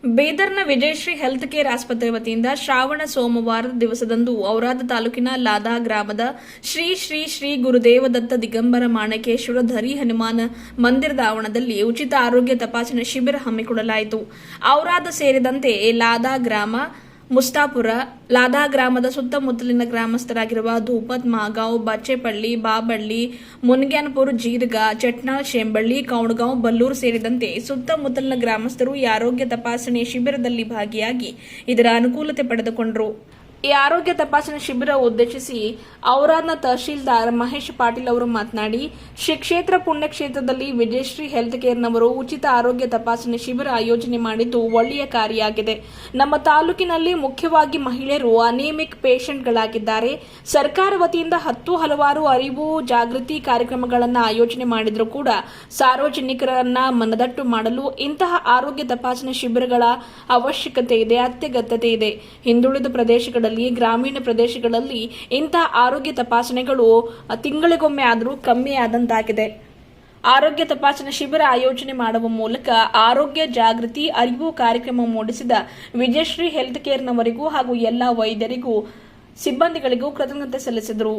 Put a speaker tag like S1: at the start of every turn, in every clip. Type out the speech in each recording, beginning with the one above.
S1: ಬೀದರ್ನ Vijayashree health care ಆಸ್ಪತ್ರೆ ವತಿಯಿಂದ ಶ್ರಾವಣ ಸೋಮವಾರದ ದಿವಸದಂದು ಔರಾದ ತಾಲೂಕಿನ ಲಾದಾ ಗ್ರಾಮದ ಶ್ರೀ ಶ್ರೀ ಶ್ರೀ ಗುರುದೇವದತ್ತ ದಿಗಂಬರ ಮಾಣಕೇಶ್ವರ ಧರಿ ಹನುಮಾನ್ ಮಂದಿರದ ಆವರಣದಲ್ಲಿ ಉಚಿತ ಆರೋಗ್ಯ ತಪಾಸಣೆ ಶಿಬಿರ ಹಮ್ಮಿಕೊಳ್ಳಲಾಯಿತು. ಔರಾದ ಸೇರಿದಂತೆ ಲಾದಾ ಗ್ರಾಮ, ಮುಸ್ತಾಪುರ, ಲಾದಾ ಗ್ರಾಮದ ಸುತ್ತಮುತ್ತಲಿನ ಗ್ರಾಮಸ್ಥರಾಗಿರುವ ಧೂಪತ್, ಮಾಗಾಂವ್, ಬಚ್ಚೆಪಳ್ಳಿ, ಬಾಬಳ್ಳಿ, ಮುನ್ಗ್ಯಾನ್ಪುರ್, ಜೀರ್ಗಾ, ಚಟ್ನಾಳ್, ಶೆಂಬಳ್ಳಿ, ಕೌಣಗಾಂವ್, ಬಲ್ಲೂರು ಸೇರಿದಂತೆ ಸುತ್ತಮುತ್ತಲಿನ ಗ್ರಾಮಸ್ಥರು ಈ ಆರೋಗ್ಯ ತಪಾಸಣೆ ಶಿಬಿರದಲ್ಲಿ ಭಾಗಿಯಾಗಿ ಇದರ ಅನುಕೂಲತೆ ಪಡೆದುಕೊಂಡರು. ಈ ಆರೋಗ್ಯ ತಪಾಸಣೆ ಶಿಬಿರ ಉದ್ದೇಶಿಸಿ ಔರಾದ್ನ ತಹಶೀಲ್ದಾರ್ ಮಹೇಶ್ ಪಾಟೀಲ್ ಅವರು ಮಾತನಾಡಿ, ಶ್ರೀ ಕ್ಷೇತ್ರ ಪುಣ್ಯಕ್ಷೇತ್ರದಲ್ಲಿ ವಿಜಯಶ್ರೀ ಹೆಲ್ತ್ ಕೇರ್ನವರು ಉಚಿತ ಆರೋಗ್ಯ ತಪಾಸಣೆ ಶಿಬಿರ ಆಯೋಜನೆ ಮಾಡಿದ್ದು ಒಳ್ಳೆಯ ಕಾರ್ಯವಾಗಿದೆ. ನಮ್ಮ ತಾಲೂಕಿನಲ್ಲಿ ಮುಖ್ಯವಾಗಿ ಮಹಿಳೆಯರು ಅನೇಮಿಕ್ ಪೇಷಂಟ್ಗಳಾಗಿದ್ದಾರೆ. ಸರ್ಕಾರ ವತಿಯಿಂದ ಹಲವಾರು ಅರಿವು ಜಾಗೃತಿ ಕಾರ್ಯಕ್ರಮಗಳನ್ನು ಆಯೋಜನೆ ಮಾಡಿದರೂ ಕೂಡ ಸಾರ್ವಜನಿಕರನ್ನ ಮನದಟ್ಟು ಮಾಡಲು ಇಂತಹ ಆರೋಗ್ಯ ತಪಾಸಣೆ ಶಿಬಿರಗಳ ಅವಶ್ಯಕತೆ ಇದೆ, ಅತ್ಯಗತ್ಯತೆ ಇದೆ. ಹಿಂದುಳಿದ ಪ್ರದೇಶಗಳಲ್ಲಿ, ಗ್ರಾಮೀಣ ಪ್ರದೇಶಗಳಲ್ಲಿ ಇಂತಹ ಆರೋಗ್ಯ ತಪಾಸಣೆಗಳು ತಿಂಗಳಿಗೊಮ್ಮೆ ಆದರೂ ಕಮ್ಮಿ ಆದಂತಾಗಿದೆ. ಆರೋಗ್ಯ ತಪಾಸಣೆ ಶಿಬಿರ ಆಯೋಜನೆ ಮಾಡುವ ಮೂಲಕ ಆರೋಗ್ಯ ಜಾಗೃತಿ ಅರಿವು ಕಾರ್ಯಕ್ರಮ ಮೂಡಿಸಿದ ವಿಜಯಶ್ರೀ ಹೆಲ್ತ್ ಕೇರ್ನವರಿಗೂ ಹಾಗೂ ಎಲ್ಲ ವೈದ್ಯರಿಗೂ ಸಿಬ್ಬಂದಿಗಳಿಗೂ ಕೃತಜ್ಞತೆ ಸಲ್ಲಿಸಿದರು.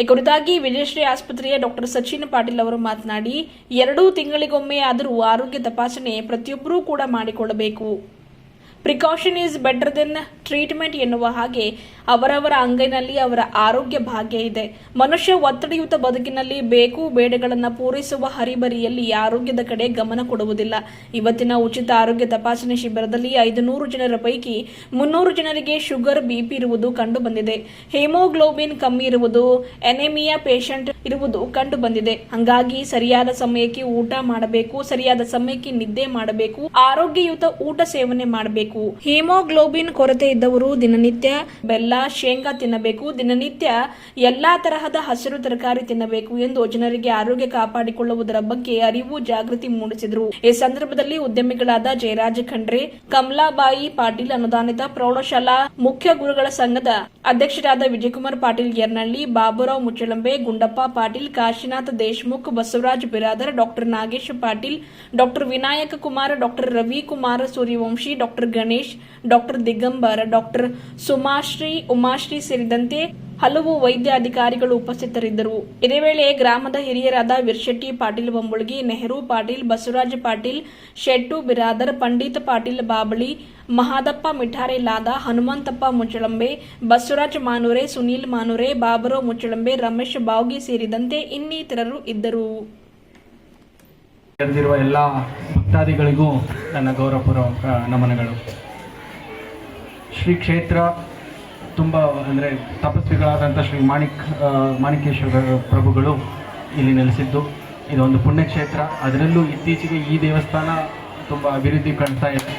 S1: ಈ ಕುರಿತಾಗಿ ವಿಜಯಶ್ರೀ ಆಸ್ಪತ್ರೆಯ ಡಾಕ್ಟರ್ ಸಚಿನ್ ಪಾಟೀಲ್ ಅವರು ಮಾತನಾಡಿ, 2 ತಿಂಗಳಿಗೊಮ್ಮೆ ಆದರೂ ಆರೋಗ್ಯ ತಪಾಸಣೆ ಪ್ರತಿಯೊಬ್ಬರೂ ಕೂಡ ಮಾಡಿಕೊಳ್ಳಬೇಕು. Precaution is better than treatment ಎನ್ನುವ ಹಾಗೆ ಅವರವರ ಅಂಗೈನಲ್ಲಿ ಅವರ ಆರೋಗ್ಯ ಭಾಗ್ಯ ಇದೆ. ಮನುಷ್ಯ ಒತ್ತಡಯುತ ಬದುಕಿನಲ್ಲಿ ಬೇಕು ಬೇಡಗಳನ್ನು ಪೂರೈಸುವ ಹರಿಬರಿಯಲ್ಲಿ ಆರೋಗ್ಯದ ಕಡೆ ಗಮನ ಕೊಡುವುದಿಲ್ಲ. ಇವತ್ತಿನ ಉಚಿತ ಆರೋಗ್ಯ ತಪಾಸಣೆ ಶಿಬಿರದಲ್ಲಿ 500 ಜನರ ಪೈಕಿ 300 ಜನರಿಗೆ ಶುಗರ್, ಬಿಪಿ ಇರುವುದು ಕಂಡು ಬಂದಿದೆ. ಹಿಮೋಗ್ಲೋಬಿನ್ ಕಮ್ಮಿ ಇರುವುದು, ಎನೆಮಿಯಾ ಪೇಷಂಟ್ ಇರುವುದು ಕಂಡು ಬಂದಿದೆ. ಹಾಗಾಗಿ ಸರಿಯಾದ ಸಮಯಕ್ಕೆ ಊಟ ಮಾಡಬೇಕು, ಸರಿಯಾದ ಸಮಯಕ್ಕೆ ನಿದ್ದೆ ಮಾಡಬೇಕು, ಆರೋಗ್ಯಯುತ ಊಟ ಸೇವನೆ ಮಾಡಬೇಕು. ಹಿಮೋಗ್ಲೋಬಿನ್ ಕೊರತೆ ಇದ್ದವರು ದಿನನಿತ್ಯ ಬೆಲ್ಲ, ಶೇಂಗಾ ತಿನ್ನಬೇಕು. ದಿನನಿತ್ಯ ಎಲ್ಲಾ ತರಹದ ಹಸಿರು ತರಕಾರಿ ತಿನ್ನಬೇಕು ಎಂದು ಜನರಿಗೆ ಆರೋಗ್ಯ ಕಾಪಾಡಿಕೊಳ್ಳುವುದರ ಬಗ್ಗೆ ಅರಿವು ಜಾಗೃತಿ ಮೂಡಿಸಿದರು. ಈ ಸಂದರ್ಭದಲ್ಲಿ ಉದ್ಯಮಿಗಳಾದ ಜಯರಾಜ್ ಖಂಡ್ರೆ, ಕಮಲಾಬಾಯಿ ಪಾಟೀಲ್, ಅನುದಾನಿತ ಪ್ರೌಢಶಾಲಾ ಮುಖ್ಯ ಗುರುಗಳ ಸಂಘದ ಅಧ್ಯಕ್ಷರಾದ Vijaykumar Patil Yarnalli, Baburao Mucchalambe, Gundappa Patil, Kashinath Deshmukh, Basavaraj Biradar, doctor Nagesh Patil, doctor Vinayaka Kumar, doctor Ravikumar Suryavanshi, doctor Ganesh, doctor Digambar, doctor Sumashri, Umashri ಸೇರಿದಂತೆ ಹಲವು ವೈದ್ಯ ಅಧಿಕಾರಿಗಳು ಉಪಸ್ಥಿತರಿದ್ದರು. ಇದೇ ವೇಳೆ ಗ್ರಾಮದ ಹಿರಿಯರಾದ ವಿರ್ಶೆಟ್ಟಿ ಪಾಟೀಲ್ ಬೊಂಬುಳ್ಗಿ, ನೆಹರು ಪಾಟೀಲ್, ಬಸವರಾಜ್ ಪಾಟೀಲ್, ಶೆಟ್ಟು ಬಿರಾದರ್, ಪಂಡಿತ್ ಪಾಟೀಲ್ ಬಾಬಳಿ, ಮಹಾದಪ್ಪ ಮಿಠಾರೆ ಲಾದಾ, ಹನುಮಂತಪ್ಪ ಮುಚ್ಚಳಂಬೆ, ಬಸವರಾಜ್ ಮಾನೂರೆ, ಸುನೀಲ್ ಮಾನೂರೆ, ಬಾಬುರಾವ್ ಮುಚ್ಚಳಂಬೆ, ರಮೇಶ್ ಬಾವ್ಗಿ ಸೇರಿದಂತೆ ಇನ್ನಿತರರು ಇದ್ದರು.
S2: ಎಲ್ಲ ಭಕ್ತಾದಿಗಳಿಗೂ ನನ್ನ ಗೌರವಪೂರ್ವಕ ನಮನಗಳು. ಶ್ರೀ ಕ್ಷೇತ್ರ ತುಂಬ ಅಂದರೆ ತಪಸ್ವಿಗಳಾದಂಥ ಶ್ರೀ ಮಾಣಿಕೇಶ್ವರ ಪ್ರಭುಗಳು ಇಲ್ಲಿ ನೆಲೆಸಿದ್ದು ಇದೊಂದು ಪುಣ್ಯಕ್ಷೇತ್ರ. ಅದರಲ್ಲೂ ಇತ್ತೀಚೆಗೆ ಈ ದೇವಸ್ಥಾನ ತುಂಬ ಅಭಿವೃದ್ಧಿ ಕಾಣ್ತಾ ಇದೆ.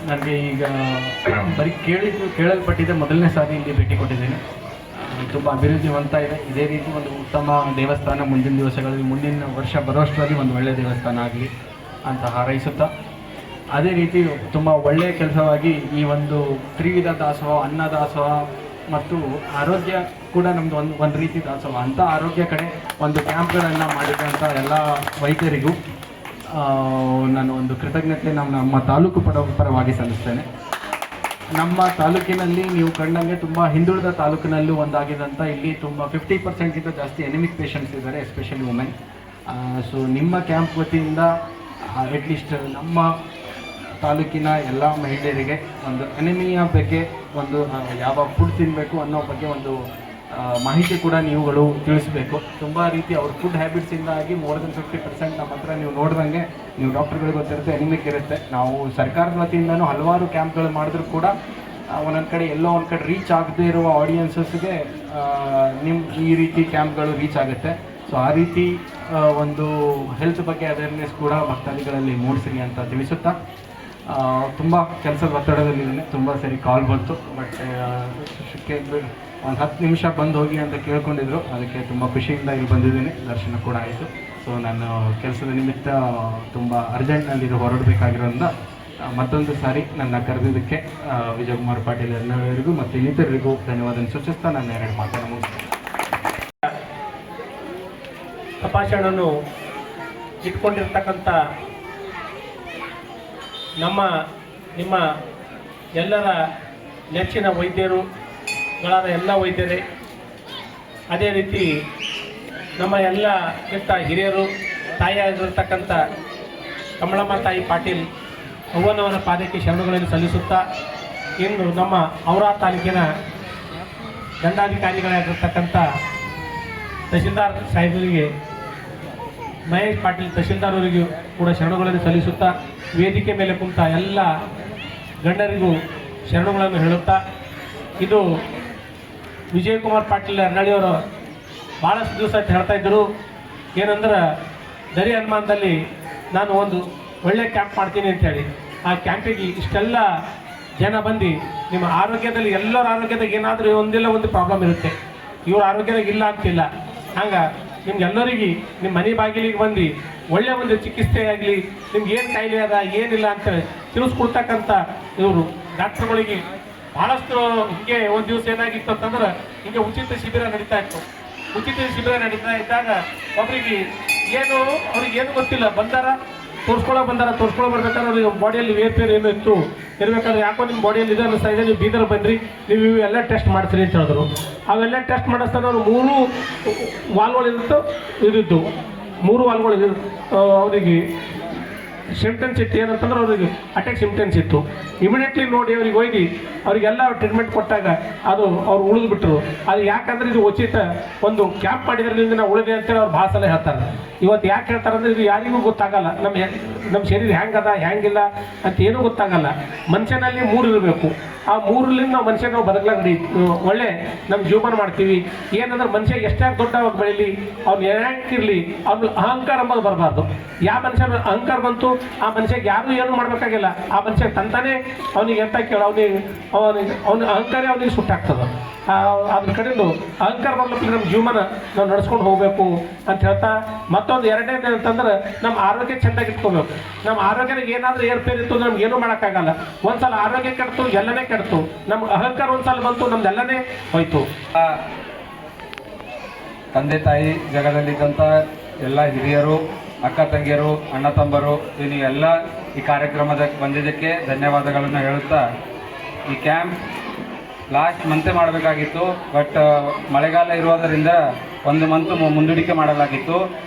S2: ನನಗೆ ಈಗ ಬರೀ ಕೇಳಲ್ಪಟ್ಟಿದೆ, ಮೊದಲನೇ ಸಾರಿ ಇಲ್ಲಿ ಭೇಟಿ ಕೊಟ್ಟಿದ್ದೇನೆ. ತುಂಬ ಅಭಿವೃದ್ಧಿ ಹೊಂದ್ತಾ ಇದೆ. ಇದೇ ರೀತಿ ಒಂದು ಉತ್ತಮ ದೇವಸ್ಥಾನ ಮುಂದಿನ ದಿವಸಗಳಲ್ಲಿ, ಮುಂದಿನ ವರ್ಷ ಬರೋಷ್ಟರಲ್ಲಿ ಒಂದು ಒಳ್ಳೆಯ ದೇವಸ್ಥಾನ ಆಗಲಿ ಅಂತ ಹಾರೈಸುತ್ತಾ, ಅದೇ ರೀತಿ ತುಂಬ ಒಳ್ಳೆಯ ಕೆಲಸವಾಗಿ ಈ ಒಂದು ತ್ರಿವಿಧ ದಾಸೋಹ, ಅನ್ನ ದಾಸೋಹ ಮತ್ತು ಆರೋಗ್ಯ ಕೂಡ ನಮ್ಮದು ಒಂದು ರೀತಿ ದಾಸೋಹ ಅಂತ ಆರೋಗ್ಯ ಕಡೆ ಒಂದು ಕ್ಯಾಂಪ್ಗಳನ್ನು ಮಾಡಿದಂಥ ಎಲ್ಲ ವೈದ್ಯರಿಗೂ ನಾನು ಒಂದು ಕೃತಜ್ಞತೆ ನಮ್ಮ ತಾಲೂಕು ಪರವಾಗಿ ಸಲ್ಲಿಸ್ತೇನೆ. ನಮ್ಮ ತಾಲೂಕಿನಲ್ಲಿ ನೀವು ಕಂಡಂಗೆ ತುಂಬ ಹಿಂದುಳಿದ ತಾಲೂಕಿನಲ್ಲೂ ಒಂದಾಗಿದ್ದಂಥ ಇಲ್ಲಿ ತುಂಬ 50% ಜಾಸ್ತಿ ಎನಿಮಿಕ್ ಪೇಷಂಟ್ಸ್ ಇದ್ದಾರೆ, ಎಸ್ಪೆಷಲಿ ವುಮೆನ್. ಸೊ ನಿಮ್ಮ ಕ್ಯಾಂಪ್ ವತಿಯಿಂದ ಅಟ್ಲೀಸ್ಟ್ ನಮ್ಮ ತಾಲೂಕಿನ ಎಲ್ಲ ಮಹಿಳೆಯರಿಗೆ ಒಂದು ಎನಿಮಿಯ ಬಗ್ಗೆ, ಒಂದು ಯಾವ ಫುಡ್ ತಿನ್ನಬೇಕು ಅನ್ನೋ ಬಗ್ಗೆ ಒಂದು ಮಾಹಿತಿ ಕೂಡ ನೀವುಗಳು ತಿಳಿಸಬೇಕು. ತುಂಬ ರೀತಿ ಅವ್ರ ಫುಡ್ ಹ್ಯಾಬಿಟ್ಸಿಂದಾಗಿ ಮೋರ್ ದೆನ್ 50% ನಮ್ಮ ಹತ್ರ ನೀವು ನೋಡ್ದಂಗೆ, ನೀವು ಡಾಕ್ಟರ್ಗಳಿಗೆ ಗೊತ್ತಿರುತ್ತೆ, ಎನಿಮಿಕ್ ಇರುತ್ತೆ. ನಾವು ಸರ್ಕಾರದ ವತಿಯಿಂದನೂ ಹಲವಾರು ಕ್ಯಾಂಪ್ಗಳು ಮಾಡಿದ್ರೂ ಕೂಡ ಒಂದೊಂದು ಕಡೆ ಎಲ್ಲೋ ಒಂದು ಕಡೆ ರೀಚ್ ಆಗದೇ ಇರುವ ಆಡಿಯನ್ಸಸ್ಗೆ ಈ ರೀತಿ ಕ್ಯಾಂಪ್ಗಳು ರೀಚ್ ಆಗುತ್ತೆ. ಸೊ ಆ ರೀತಿ ಒಂದು ಹೆಲ್ತ್ ಬಗ್ಗೆ ಅವೇರ್ನೆಸ್ ಕೂಡ ಭಕ್ತಾದಿಗಳಲ್ಲಿ ಮೂಡಿಸಿರಿ ಅಂತ ತಿಳಿಸುತ್ತಾ, ತುಂಬ ಕೆಲಸದ ಒತ್ತಡದಲ್ಲಿದ್ದೇನೆ. ತುಂಬ ಸರಿ ಕಾಲ್ ಬಂತು, ಬಟ್ ಒಂದು 10 ನಿಮಿಷ ಬಂದು ಹೋಗಿ ಅಂತ ಕೇಳ್ಕೊಂಡಿದ್ರು. ಅದಕ್ಕೆ ತುಂಬ ಖುಷಿಯಿಂದ ಇಲ್ಲಿ ಬಂದಿದ್ದೀನಿ. ದರ್ಶನ ಕೂಡ ಆಯಿತು. ಸೊ ನಾನು ಕೆಲಸದ ನಿಮಿತ್ತ ತುಂಬ ಅರ್ಜೆಂಟ್ನಲ್ಲಿ ಹೊರಡಬೇಕಾಗಿರೋದ್ರಿಂದ ಮತ್ತೊಂದು ಸಾರಿ ನನ್ನ ಕರೆದಿದ್ದಕ್ಕೆ ವಿಜಯಕುಮಾರ್ ಪಾಟೀಲ್ ಎಲ್ಲರಿಗೂ ಮತ್ತು ಇನ್ನಿತರರಿಗೂ ಧನ್ಯವಾದ ಸೂಚಿಸ್ತಾ ನನ್ನ 2 ಮಾತನ್ನು ಮುಗಿಸ್ತೇನೆ.
S3: ತಪಾಸಣೆಯನ್ನು ಇಟ್ಕೊಂಡಿರ್ತಕ್ಕಂಥ ನಿಮ್ಮ ಎಲ್ಲರ ನೆಚ್ಚಿನ ವೈದ್ಯರುಗಳಾದ ಎಲ್ಲ ವೈದ್ಯರೇ, ಅದೇ ರೀತಿ ನಮ್ಮ ಎಲ್ಲಕ್ಕಿಂತ ಹಿರಿಯರು ತಾಯಿಯಾಗಿರ್ತಕ್ಕಂಥ ಕಮಲಮ್ಮ ತಾಯಿ ಪಾಟೀಲ್ ಅವ್ವನವರ ಪಾದಕ್ಕೆ ಶರಣುಗಳನ್ನು ಸಲ್ಲಿಸುತ್ತಾ, ಇನ್ನು ನಮ್ಮ ಔರಾ ತಾಲೂಕಿನ ದಂಡಾಧಿಕಾರಿಗಳಾಗಿರ್ತಕ್ಕಂಥ ತಹಶೀಲ್ದಾರ್ ಸಾಹೇಬರಿಗೆ, ಮಹೇಶ್ ಪಾಟೀಲ್ ತಹಶೀಲ್ದಾರ್ ಅವರಿಗೂ ಕೂಡ ಶರಣುಗಳನ್ನು ಸಲ್ಲಿಸುತ್ತಾ, ವೇದಿಕೆ ಮೇಲೆ ಕುಂತ ಎಲ್ಲ ಗಣ್ಯರಿಗೂ ಶರಣುಗಳನ್ನು ಹೇಳುತ್ತಾ, ಇದು ವಿಜಯಕುಮಾರ್ ಪಾಟೀಲ್ ಅರ್ನಳ್ಳಿಯವರು ಭಾಳಷ್ಟು ದಿವಸ ಅಂತ ಹೇಳ್ತಾ ಇದ್ದರು. ಏನಂದ್ರೆ ದರಿ ಹನುಮಾನದಲ್ಲಿ ನಾನು ಒಂದು ಒಳ್ಳೆ ಕ್ಯಾಂಪ್ ಮಾಡ್ತೀನಿ ಅಂಥೇಳಿ, ಆ ಕ್ಯಾಂಪಿಗೆ ಇಷ್ಟೆಲ್ಲ ಜನ ಬಂದು ನಿಮ್ಮ ಆರೋಗ್ಯದಲ್ಲಿ ಎಲ್ಲರ ಆರೋಗ್ಯದಾಗ ಏನಾದರೂ ಒಂದಿಲ್ಲ ಒಂದು ಪ್ರಾಬ್ಲಮ್ ಇರುತ್ತೆ, ಇವ್ರ ಆರೋಗ್ಯದಾಗ ಇಲ್ಲ ಅಂತಿಲ್ಲ. ಹಂಗೆ ನಿಮ್ಗೆಲ್ಲರಿಗೆ ನಿಮ್ಮ ಮನೆ ಬಾಗಿಲಿಗೆ ಬಂದು ಒಳ್ಳೆಯ ಒಂದು ಚಿಕಿತ್ಸೆ ಆಗಲಿ, ನಿಮ್ಗೆ ಏನು ಕಾಯಿಲೆ ಅದ ಏನಿಲ್ಲ ಅಂತೇಳಿ ತಿಳಿಸ್ಕೊಡ್ತಕ್ಕಂಥ ಇವರು ಡಾಕ್ಟ್ರುಗಳಿಗೆ ಭಾಳಷ್ಟು. ಹಿಂಗೆ ಒಂದು ದಿವಸ ಏನಾಗಿತ್ತು ಅಂತಂದ್ರೆ, ಹಿಂಗೆ ಉಚಿತ ಶಿಬಿರ ನಡೀತಾ ಇತ್ತು. ಉಚಿತ ಶಿಬಿರ ನಡೀತಾ ಇದ್ದಾಗ ಒಬ್ಬರಿಗೆ ಅವ್ರಿಗೆ ಗೊತ್ತಿಲ್ಲ, ತೋರಿಸ್ಕೊಳ್ಳೋ ಬರ್ಬೇಕಾದ್ರೆ ಅವ್ರಿಗೆ ಬಾಡಿಯಲ್ಲಿ ವೇರ್ಪೇರ್ ಏನೋ ಇತ್ತು ಇರಬೇಕಾದ್ರೆ, ಯಾಕೋ ನಿಮ್ಮ ಬಾಡಿಯಲ್ಲಿ ಇದೆ ಅನ್ನಿಸ್ತಾ ಇದೆ, ನೀವು ಬೀದರ್ ಬನ್ನಿರಿ, ನೀವು ಇವೆಲ್ಲ ಟೆಸ್ಟ್ ಮಾಡಿಸ್ರಿ ಅಂತ ಹೇಳಿದ್ರು. ಅವೆಲ್ಲ ಟೆಸ್ಟ್ ಮಾಡಿಸ್ತಾರೆ. ಅವ್ರು 3 ವಾಲ್ಗಳು ಇದ್ದು 3 ವಾಲ್ಗಳು ಅವರಿಗೆ ಸಿಂಪ್ಟಮ್ಸ್ ಇತ್ತು. ಏನಂತಂದ್ರೆ ಅವ್ರಿಗೆ ಅಟ್ಯಾಕ್ ಸಿಂಪ್ಟಮ್ಸ್ ಇತ್ತು. ಇಮಿಡಿಯೇಟ್ಲಿ ನೋಡಿ ಅವ್ರಿಗೆ ಹೋಗಿ ಅವರಿಗೆಲ್ಲ ಟ್ರೀಟ್ಮೆಂಟ್ ಕೊಟ್ಟಾಗ ಅದು ಅವ್ರು ಉಳಿದ್ಬಿಟ್ರು. ಅದು ಯಾಕಂದ್ರೆ ಇದು ಉಚಿತ ಒಂದು ಕ್ಯಾಂಪ್ ಮಾಡಿದ್ರಿಂದ ನಾವು ಉಳಿದೆ ಅಂತೇಳಿ ಅವ್ರು ಭಾಳ ಸಲ ಹೇಳ್ತಾರೆ. ಇವತ್ತು ಯಾಕೆ ಹೇಳ್ತಾರೆ ಅಂದರೆ, ಇದು ಯಾರಿಗೂ ಗೊತ್ತಾಗಲ್ಲ, ನಮ್ಮ ಶರೀರ ಹೆಂಗದ ಹೆಂಗಿಲ್ಲ ಅಂತ ಏನೂ ಗೊತ್ತಾಗಲ್ಲ. ಮನುಷ್ಯನಲ್ಲಿ 3 ಇರಬೇಕು. ಆ 3ರಿಂದ ನಾವು ಮನುಷ್ಯ ನಾವು ಬದುಕಲಾಗ ಒಳ್ಳೆ ನಮ್ಮ ಜೀವನ ಮಾಡ್ತೀವಿ. ಏನಂದ್ರೆ ಮನುಷ್ಯ ಎಷ್ಟೇ ದೊಡ್ಡವಾಗಿ ಬೆಳೀಲಿ, ಅವ್ನು ಯಾಕಿರಲಿ, ಅವ್ನು ಅಹಂಕಾರ ಅಂಬೋದು ಬರಬಾರ್ದು. ಯಾವ ಮನುಷ್ಯನ ಅಹಂಕಾರ ಬಂತು, ಆ ಮನುಷ್ಯಗೆ ಯಾರು ಏನು ಮಾಡಬೇಕಾಗಿಲ್ಲ. ಆ ಮನುಷ್ಯ ತಂತಾನೆ ಅವನಿಗೆ ಎಂತ ಕೇಳ ಅವನ ಅಹಂಕಾರ ಅವನಿಗೆ ಸುಟ್ಟಾಗ್ತದೆ. ಅದ್ರ ಕಡೆಯಿಂದ ಅಹಂಕಾರ ಬರ್ಲಿಕ್ಕೆ ನಮ್ಮ ಜೀವನ ನಾವು ನಡೆಸ್ಕೊಂಡು ಹೋಗಬೇಕು ಅಂತ ಹೇಳ್ತಾ, ಮತ್ತೊಂದು ಎರಡನೇದು ಅಂತಂದ್ರೆ ನಮ್ಮ ಆರೋಗ್ಯ ಚೆಂದಾಗಿ ಇಟ್ಕೋಬೇಕು. ನಮ್ಮ ಆರೋಗ್ಯದಾಗ ಏನಾದರೂ ಏರ್ಪೇರಿತ್ತು ನಮ್ಗೆ ಏನೂ ಮಾಡೋಕ್ಕಾಗಲ್ಲ. ಒಂದ್ಸಲ ಆರೋಗ್ಯ ಕೆಡ್ತು ಎಲ್ಲನೇ ಕೆಡ್ತು. ನಮ್ಗೆ ಅಹಂಕಾರ ಒಂದ್ಸಲ ಬಂತು ನಮ್ದೆಲ್ಲನೇ ಹೋಯ್ತು.
S4: ತಂದೆ ತಾಯಿ ಜಗದಲ್ಲಿದ್ದಂಥ ಎಲ್ಲ ಹಿರಿಯರು, ಅಕ್ಕ ತಂಗಿಯರು, ಅಣ್ಣ ತಮ್ಮರು, ನೀವೆಲ್ಲ ಈ ಕಾರ್ಯಕ್ರಮದ ಬಂದಿದ್ದಕ್ಕೆ ಧನ್ಯವಾದಗಳನ್ನು ಹೇಳುತ್ತಾ, ಈ ಕ್ಯಾಂಪ್ ಲಾಸ್ಟ್ ಮಂತೆ ಮಾಡಬೇಕಾಗಿತ್ತು, ಬಟ್ ಮಳೆಗಾಲ ಇರೋದರಿಂದ 1 ಮಂತ್ ಮುಂದೂಡಿಕೆ ಮಾಡಲಾಗಿತ್ತು.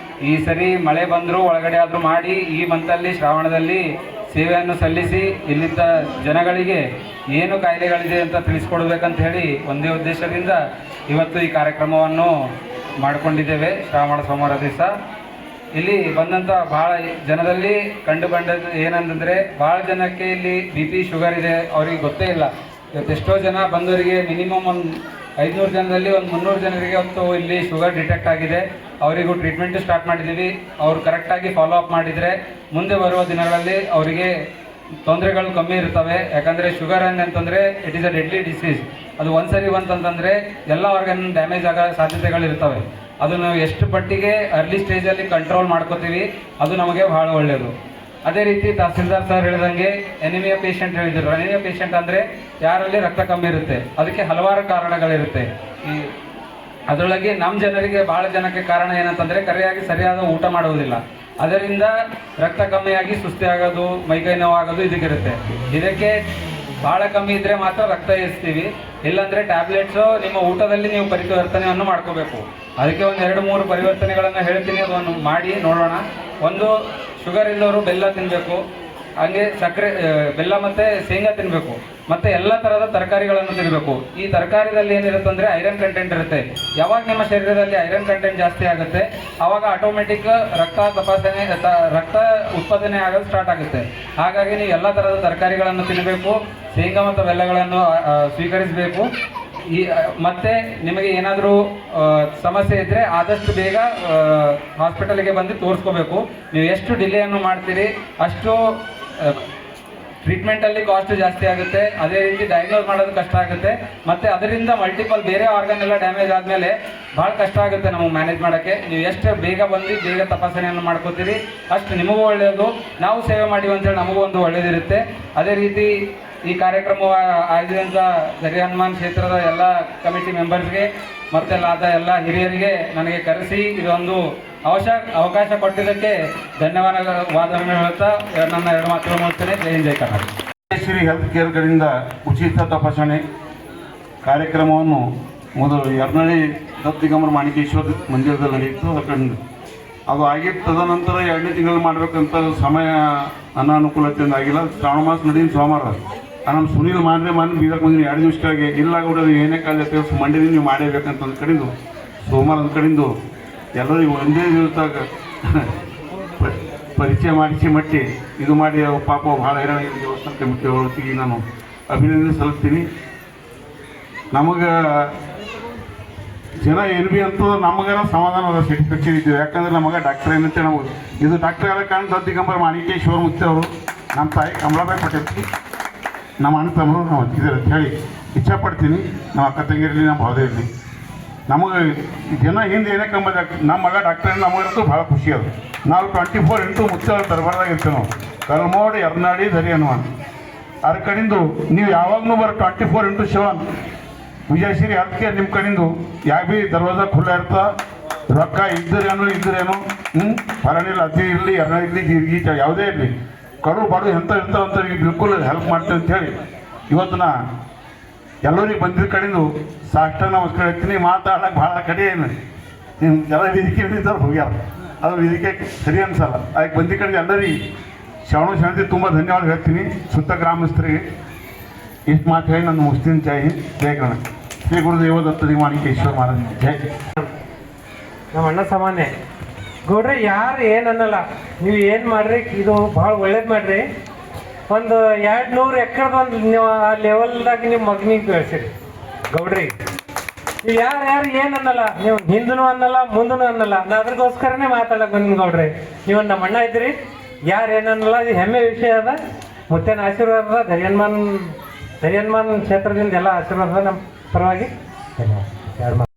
S4: ಈ ಸರಿ ಮಳೆ ಬಂದರೂ ಒಳಗಡೆ ಆದರೂ ಮಾಡಿ ಈ ಮಂತಲ್ಲಿ ಶ್ರಾವಣದಲ್ಲಿ ಸೇವೆಯನ್ನು ಸಲ್ಲಿಸಿ ಇಲ್ಲಿದ್ದ ಜನಗಳಿಗೆ ಏನು ಕಾಯಿಲೆಗಳಿದೆ ಅಂತ ತಿಳಿಸ್ಕೊಡ್ಬೇಕಂತ ಹೇಳಿ ಒಂದೇ ಉದ್ದೇಶದಿಂದ ಇವತ್ತು ಈ ಕಾರ್ಯಕ್ರಮವನ್ನು ಮಾಡಿಕೊಂಡಿದ್ದೇವೆ. ಶ್ರಾವಣ ಸೋಮವಾರ ದಿವಸ ಇಲ್ಲಿ ಬಂದಂಥ ಭಾಳ ಜನದಲ್ಲಿ ಕಂಡು ಬಂದದ್ದು ಏನಂತಂದರೆ, ಭಾಳ ಜನಕ್ಕೆ ಇಲ್ಲಿ BP ಶುಗರ್ ಇದೆ, ಅವ್ರಿಗೆ ಗೊತ್ತೇ ಇಲ್ಲ. ಇವತ್ತು ಎಷ್ಟೋ ಜನ ಬಂದವರಿಗೆ ಮಿನಿಮಮ್ ಒಂದು 500 ಜನರಲ್ಲಿ ಒಂದು 300 ಜನರಿಗೆ ಹೊತ್ತು ಇಲ್ಲಿ ಶುಗರ್ ಡಿಟೆಕ್ಟ್ ಆಗಿದೆ. ಅವರಿಗೂ ಟ್ರೀಟ್ಮೆಂಟು ಸ್ಟಾರ್ಟ್ ಮಾಡಿದ್ದೀವಿ. ಅವರು ಕರೆಕ್ಟಾಗಿ ಫಾಲೋ ಅಪ್ ಮಾಡಿದರೆ ಮುಂದೆ ಬರುವ ದಿನಗಳಲ್ಲಿ ಅವರಿಗೆ ತೊಂದರೆಗಳು ಕಮ್ಮಿ ಇರ್ತವೆ. ಯಾಕಂದರೆ ಶುಗರ್ ಅಂತಂದರೆ it is a deadly disease. ಅದು ಒಂದ್ಸರಿ ಬಂತಂತಂದರೆ ಎಲ್ಲ ಆರ್ಗನ್ ಡ್ಯಾಮೇಜ್ ಆಗೋ ಸಾಧ್ಯತೆಗಳಿರ್ತವೆ. ಅದು ನಾವು ಎಷ್ಟು ಪಟ್ಟಿಗೆ ಅರ್ಲಿ ಸ್ಟೇಜಲ್ಲಿ ಕಂಟ್ರೋಲ್ ಮಾಡ್ಕೋತೀವಿ, ಅದು ನಮಗೆ ಭಾಳ ಒಳ್ಳೆಯದು. ಅದೇ ರೀತಿ ತಹಸೀಲ್ದಾರ್ ಸರ್ ಹೇಳಿದಂಗೆ ಎನಿಮಿಯಾ ಪೇಷಂಟ್ ಹೇಳಿದರು. ಎನಿಮಿಯಾ ಪೇಷಂಟ್ ಅಂದರೆ ಯಾರಲ್ಲಿ ರಕ್ತ ಕಮ್ಮಿ ಇರುತ್ತೆ, ಅದಕ್ಕೆ ಹಲವಾರು ಕಾರಣಗಳಿರುತ್ತೆ. ಅದರೊಳಗೆ ನಮ್ಮ ಜನರಿಗೆ ಭಾಳ ಜನಕ್ಕೆ ಕಾರಣ ಏನಂತಂದರೆ ಸರಿಯಾದ ಊಟ ಮಾಡುವುದಿಲ್ಲ. ಅದರಿಂದ ರಕ್ತ ಕಮ್ಮಿಯಾಗಿ ಸುಸ್ತಿ ಆಗೋದು, ಮೈಕೈ ನೋವು ಆಗೋದು ಇದಕ್ಕಿರುತ್ತೆ. ಇದಕ್ಕೆ ಭಾಳ ಕಮ್ಮಿ ಇದ್ದರೆ ಮಾತ್ರ ರಕ್ತ ಏರಿಸ್ತೀವಿ, ಇಲ್ಲಾಂದರೆ ಟ್ಯಾಬ್ಲೆಟ್ಸು ನಿಮ್ಮ ಊಟದಲ್ಲಿ ನೀವು ಪರಿವರ್ತನೆಯನ್ನು ಮಾಡ್ಕೋಬೇಕು. ಅದಕ್ಕೆ ಒಂದು 2-3 ಪರಿವರ್ತನೆಗಳನ್ನು ಹೇಳ್ತೀನಿ, ಅದನ್ನು ಮಾಡಿ ನೋಡೋಣ. ಒಂದು, ಶುಗರ್ ಇಲ್ಲವರು ಬೆಲ್ಲ ತಿನ್ನಬೇಕು, ಹಾಗೆ ಸಕ್ಕರೆ ಬೆಲ್ಲ ಮತ್ತು ಶೇಂಗಾ ತಿನ್ನಬೇಕು, ಮತ್ತು ಎಲ್ಲ ಥರದ ತರಕಾರಿಗಳನ್ನು ತಿನ್ನಬೇಕು. ಈ ತರಕಾರಿದಲ್ಲಿ ಏನಿರುತ್ತೆ ಅಂದರೆ ಐರನ್ ಕಂಟೆಂಟ್ ಇರುತ್ತೆ. ಯಾವಾಗ ನಿಮ್ಮ ಶರೀರದಲ್ಲಿ ಐರನ್ ಕಂಟೆಂಟ್ ಜಾಸ್ತಿ ಆಗುತ್ತೆ, ಆವಾಗ ಆಟೋಮೆಟಿಕ್ ರಕ್ತ ಉತ್ಪಾದನೆ ಆಗೋದು ಸ್ಟಾರ್ಟ್ ಆಗುತ್ತೆ. ಹಾಗಾಗಿ ನೀವು ಎಲ್ಲ ಥರದ ತರಕಾರಿಗಳನ್ನು ತಿನ್ನಬೇಕು, ಶೇಂಗಾ ಮತ್ತು ಬೆಲ್ಲಗಳನ್ನು ಸ್ವೀಕರಿಸಬೇಕು. ಮತ್ತು ನಿಮಗೆ ಏನಾದರೂ ಸಮಸ್ಯೆ ಇದ್ದರೆ ಆದಷ್ಟು ಬೇಗ ಹಾಸ್ಪಿಟಲ್ಗೆ ಬಂದು ತೋರಿಸ್ಕೋಬೇಕು. ನೀವು ಎಷ್ಟು ಡಿಲೇಯನ್ನು ಮಾಡ್ತೀರಿ ಅಷ್ಟು ಟ್ರೀಟ್ಮೆಂಟಲ್ಲಿ ಕಾಸ್ಟ್ ಜಾಸ್ತಿ ಆಗುತ್ತೆ. ಅದೇ ರೀತಿ ಡಯಾಗ್ನೋಸ್ ಮಾಡೋದು ಕಷ್ಟ ಆಗುತ್ತೆ. ಮತ್ತು ಅದರಿಂದ ಮಲ್ಟಿಪಲ್ ಬೇರೆ ಆರ್ಗನ್ ಎಲ್ಲ ಡ್ಯಾಮೇಜ್ ಆದಮೇಲೆ ಭಾಳ ಕಷ್ಟ ಆಗುತ್ತೆ ನಮಗೆ ಮ್ಯಾನೇಜ್ ಮಾಡೋಕ್ಕೆ. ನೀವು ಎಷ್ಟು ಬೇಗ ಬಂದು ಬೇಗ ತಪಾಸಣೆಯನ್ನು ಮಾಡ್ಕೋತೀರಿ ಅಷ್ಟು ನಿಮಗೂ ಒಳ್ಳೆಯದು, ನಾವು ಸೇವೆ ಮಾಡಿವಿ ಅಂತೇಳಿ ನಮಗೂ ಒಂದು ಒಳ್ಳೆಯದಿರುತ್ತೆ. ಅದೇ ರೀತಿ ಈ ಕಾರ್ಯಕ್ರಮ ಆಯೋಜಿಸಿದಂಥ ದರಿ ಹನುಮಾನ್ ಕ್ಷೇತ್ರದ ಎಲ್ಲ ಕಮಿಟಿ ಮೆಂಬರ್ಸ್ಗೆ ಮತ್ತೆಲ್ಲಾದ ಎಲ್ಲ ಹಿರಿಯರಿಗೆ ನನಗೆ ಕರೆಸಿ ಇದೊಂದು ಅವಕಾಶ ಕೊಟ್ಟಿದ್ದಕ್ಕೆ ಧನ್ಯವಾದಗಳನ್ನು ಹೇಳುತ್ತಾ ನನ್ನ 2 ಮಾತುಗಳು ಮುಗಿಸ್ತೇನೆ. ಜೈ ಹಿಂದ್, ಜೈ ಕರ್ನಾಟಕ.
S5: ಶ್ರೀ ಹೆಲ್ತ್ ಕೇರ್ ಕಡೆಯಿಂದ ಉಚಿತ ತಪಾಸಣೆ ಕಾರ್ಯಕ್ರಮವನ್ನು ಮೊದಲು ಯರ್ನಳ್ಳಿ ದತ್ತ ದಿಗಂಬರ ಮಾಣಿಕೇಶ್ವರ ಮಂದಿರದಲ್ಲಿ ನಡೆಯಿತು. ಅದರಿಂದ ಅದು ಆಗಿತ್ತು. ತದನಂತರ 2ನೇ ತಿಂಗಳು ಮಾಡಬೇಕಂತ ಸಮಯ ಅನಾನುಕೂಲತೆಯಿಂದ ಆಗಿಲ್ಲ. ಶ್ರಾವಣ ಮಾಸ ನಡೆಯಿನ ಸೋಮವಾರ ನಮ್ಮ ಸುನೀಲ್ ಮಾನ್ರೆ ಬೀದಕ್ಕೆ ಬಂದಿನಿ 2 ದಿವಸಕ್ಕಾಗಿ ಇಲ್ಲ ಕೂಡ ಏನೇ ಕಾಲ ಮಂಡ್ಯದಿಂದ ನೀವು ಮಾಡೇಬೇಕಂತ ಒಂದು ಕಡೆಯಿಂದ ಸೋಮವಾರ ಒಂದು ಕಡೆಯಿಂದ ಎಲ್ಲರಿಗೂ ಒಂದೇ ದಿವಸದಾಗ ಪರಿಚಯ ಮಾಡಿಸಿ ಮಟ್ಟಿ ಇದು ಮಾಡಿ ಪಾಪ ಭಾಳ ಹೈರಾಣ ದೇವಸ್ಥಾನ ಕಮಿಟಿ ಹೊರತಿಗೆ ನಾನು ಅಭಿನಂದನೆ ಸಲ್ಲಿಸ್ತೀನಿ. ನಮಗೆ ಜನ ಏನು ಭೀ ಅಂತೂ ನಮಗಾರ ಸಮಾಧಾನ ಅದ ಸ್ಯಾಟಿಸ್ಫ್ಯಾಕ್ಷನ್ ಇದ್ದೀವಿ. ಯಾಕಂದ್ರೆ ನಮಗೆ ಡಾಕ್ಟರ್ ಏನಂತೆ ನಾವು ಇದು ಡಾಕ್ಟರ್ ಆದ ಕಾರಣ ದತ್ತ ದಿಗಂಬರ ಮಾಣಿಕೇಶ್ವರ ಮುತ್ತಿ ಅವರು ನಮ್ಮ ತಾಯಿ ಕಮಲಾಬಾಯಿ ಪಟೇಲ್ ನಮ್ಮ ಅಣ್ಣ ತಮ್ಮರು ನಾವು ಅಂತಿದ್ದಾರೆ ಅಂತ ಹೇಳಿ ಇಚ್ಛಾಪಡ್ತೀನಿ. ನಮ್ಮ ಅಕ್ಕ ತಂಗಿರಲಿ, ನಮ್ಮ ಭಾವದೇ ಇರಲಿ, ನಮಗೆ ಜನ ಹಿಂದೆ ಏನೇ ಕಂಬ ನಮ್ಮ ಮಗ ಡಾಕ್ಟರ್ ನಮಗಂತೂ ಭಾಳ ಖುಷಿ ಅದು. ನಾವು 24x ಮುಚ್ಚ ದರ್ಬಾರ್ದಾಗ ಇರ್ತೇವೆ. ನಾವು ಕಲ್ಮೋಡ್, ಯರ್ನಾಡಿ, ಧರಿ ಹನುಮಾನ್ ಅದ್ರ ಕಡೆಂದು ನೀವು ಯಾವಾಗಲೂ 24x7 ವಿಜಯಶ್ರೀ ಅದಕ್ಕೆ ನಿಮ್ಮ ಕಡೆಂದು ಯಾವ ಭೀ ದರ್ವಾಜ ಖುಲ್ಲ ಇರ್ತಾ ರೊಕ್ಕ ಇದ್ದರೇನು ಪರಣಿಲ್ಲ, ಅತಿ ಇರಲಿ, ಎರ್ನ ಇರಲಿ, ಜೀರಿಗೆ ಯಾವುದೇ ಇರಲಿ, ಕಡು ಬಡು ಎಂಥ ಇರ್ತಾವಂಥವ್ರಿಗೆ ಬಿಲ್ಕುಲ್ ಹೆಲ್ಪ್ ಮಾಡ್ತೇವೆ ಅಂಥೇಳಿ ಇವತ್ತು ನಾ ಎಲ್ಲರಿಗೆ ಬಂದಿದ್ದ ಕಡೆಂದು ಸಾಷ್ಟಾಂಗ ನಮಸ್ಕಾರ ಹೇಳ್ತೀನಿ. ಮಾತಾಡೋಕೆ ಭಾಳ ಕಡೆ ಏನು ಎಲ್ಲ ವೇದಿಕೆ ಹಿಡಿದವ್ರು ಹೋಗ್ಯಾರ, ಅದು ವೇದಿಕೆ ಸರಿ ಅನ್ಸಲ್ಲ. ಅದಕ್ಕೆ ಬಂದಿದ್ದ ಕಡೆ ಎಲ್ಲರಿಗೆ ಶಾಂತಿ ತುಂಬ ಧನ್ಯವಾದ ಹೇಳ್ತೀನಿ. ಸುತ್ತ ಗ್ರಾಮಸ್ಥರಿಗೆ ಇಷ್ಟು ಮಾತು ಹೇಳಿ ನಾನು ಮುಸ್ಲಿಂ ಜೈ ಹಿಂದ್, ಜೈ ಕರ್ನಾಟಕ. ಶ್ರೀ ಗುರುದೇವ ದತ್ತ ಮಾಣಿಕೇಶ್ವರ ಮಹಾರಾಜ್ ಜೈ.
S3: ನಮ್ಮ ಅಣ್ಣ ಸಾಮಾನ್ಯ ಗೌಡ್ರಿ ಯಾರು ಏನು ಅನ್ನಲ್ಲ, ನೀವು ಏನು ಮಾಡ್ರಿ ಇದು ಭಾಳ ಒಳ್ಳೇದು ಮಾಡ್ರಿ. ಒಂದು 200 ಎಕರೆದ ಒಂದು ನೀವು ಆ ಲೆವೆಲ್ದಾಗ ನಿಮ್ಮ ಮಗನಿಗೆ ಬೆಳೆಸಿರಿ ಗೌಡ್ರಿ. ನೀವು ಯಾರು ಏನು ಅನ್ನಲ್ಲ, ನೀವು ಹಿಂದೂ ಅನ್ನಲ್ಲ ಮುಂದೂ ಅನ್ನಲ್ಲ. ನಾ ಅದ್ರಗೋಸ್ಕರನೇ ಮಾತಾಡಕ್ಕೆ ಬಂದಿನಿ ಗೌಡ್ರಿ. ನೀವು ನಮ್ಮ ಅಣ್ಣ ಇದ್ರಿ, ಯಾರು ಏನನ್ನಲ್ಲ. ಇದು ಹೆಮ್ಮೆ ವಿಷಯ ಅದ. ಮುತ್ತೇನ ಆಶೀರ್ವಾದ ಧರಿಯನ್ಮಾನ್ ಕ್ಷೇತ್ರದಿಂದ ಎಲ್ಲ ಆಶೀರ್ವಾದ ನಮ್ಮ ಪರವಾಗಿ ಧನ್ಯವಾದ.